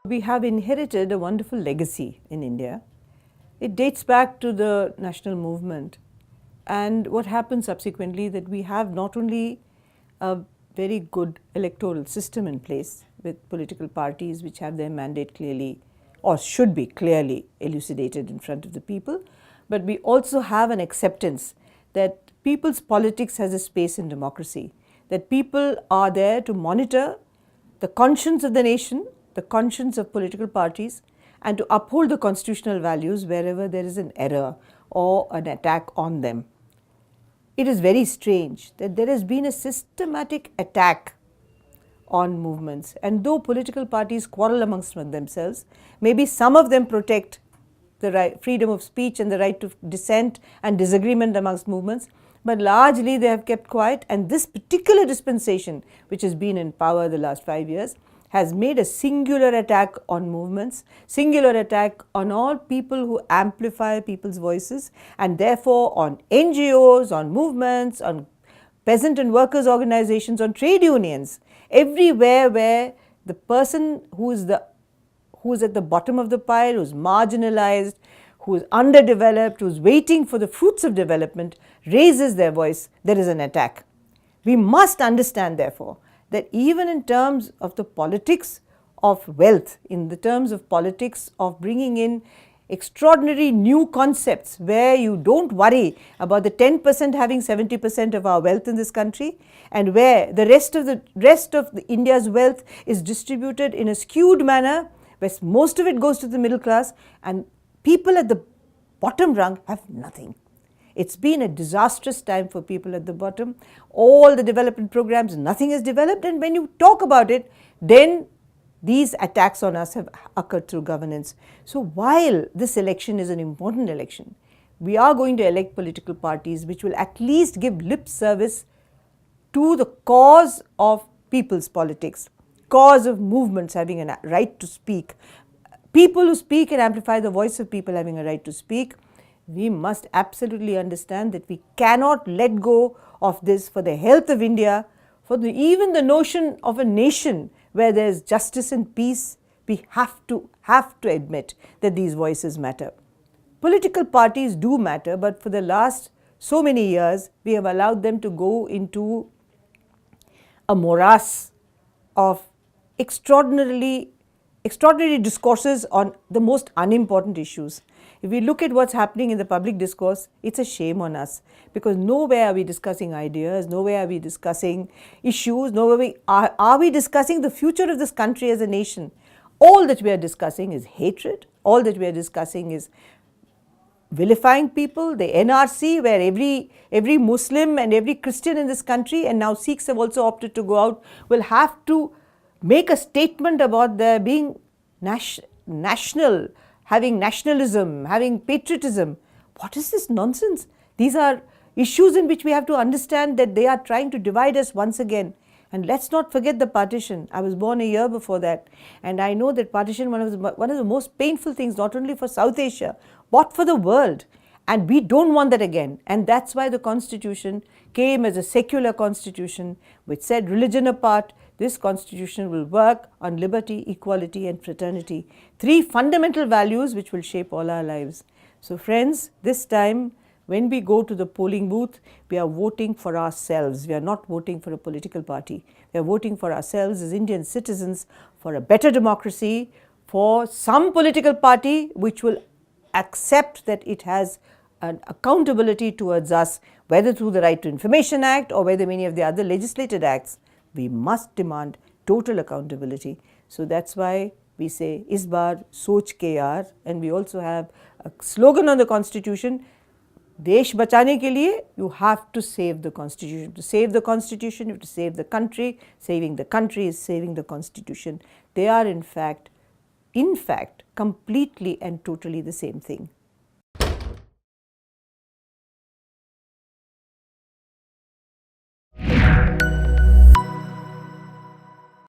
We have inherited a wonderful legacy in India. It dates back to the national movement, and what happened subsequently that we have not only a very good electoral system in place with political parties which have their mandate clearly or should be clearly elucidated in front of the people, but we also have an acceptance that people's politics has a space in democracy, that people are there to monitor the conscience of the nation, the conscience of political parties, and to uphold the constitutional values wherever there is an error or an attack on them. It is very strange that there has been a systematic attack on movements, and though political parties quarrel amongst themselves, maybe some of them protect the right, freedom of speech and the right to dissent and disagreement amongst movements, but largely they have kept quiet, and this particular dispensation which has been in power the last 5 years has made a singular attack on movements, singular attack on all people who amplify people's voices, and therefore on NGOs, on movements, on peasant and workers organizations, on trade unions, everywhere where the person who is at the bottom of the pile, who is marginalized, who is underdeveloped, who is waiting for the fruits of development, raises their voice, there is an attack. We must understand, therefore, that even in terms of the politics of wealth, in the terms of politics of bringing in extraordinary new concepts where you don't worry about the 10% having 70% of our wealth in this country, and where the rest of India's wealth is distributed in a skewed manner, where most of it goes to the middle class and people at the bottom rung have nothing. It's been a disastrous time for people at the bottom. All the development programs, nothing is developed, and when you talk about it, then these attacks on us have occurred through governance. So while this election is an important election, we are going to elect political parties which will at least give lip service to the cause of people's politics, cause of movements having a right to speak, people who speak and amplify the voice of people having a right to speak. We must absolutely understand that we cannot let go of this for the health of India, for even the notion of a nation where there is justice and peace. We have to admit that these voices matter. Political parties do matter, but for the last so many years, we have allowed them to go into a morass of extraordinary discourses on the most unimportant issues. If we look at what's happening in the public discourse, it's a shame on us, because nowhere are we discussing ideas, nowhere are we discussing issues, nowhere are we discussing the future of this country as a nation. All that we are discussing is hatred, all that we are discussing is vilifying people, the NRC, where every Muslim and every Christian in this country, and now Sikhs have also opted to go out, will have to make a statement about their being national, having nationalism, having patriotism. What is this nonsense? These are issues in which we have to understand that they are trying to divide us once again. And let's not forget the partition. I was born a year before that, and I know that partition was one of the most painful things, not only for South Asia, but for the world. And we don't want that again. And that's why the Constitution came as a secular constitution which said, religion apart, this constitution will work on liberty, equality and fraternity. 3 fundamental values which will shape all our lives. So friends, this time when we go to the polling booth, we are voting for ourselves. We are not voting for a political party. We are voting for ourselves as Indian citizens, for a better democracy, for some political party which will accept that it has an accountability towards us, whether through the Right to Information Act or whether many of the other legislated acts. We must demand total accountability. So that's why we say, is baar soch ke yaar, and we also have a slogan on the Constitution, Desh bachane ke liye, you have to save the Constitution. To save the Constitution, you have to save the country. Saving the country is saving the Constitution. They are in fact, completely and totally the same thing.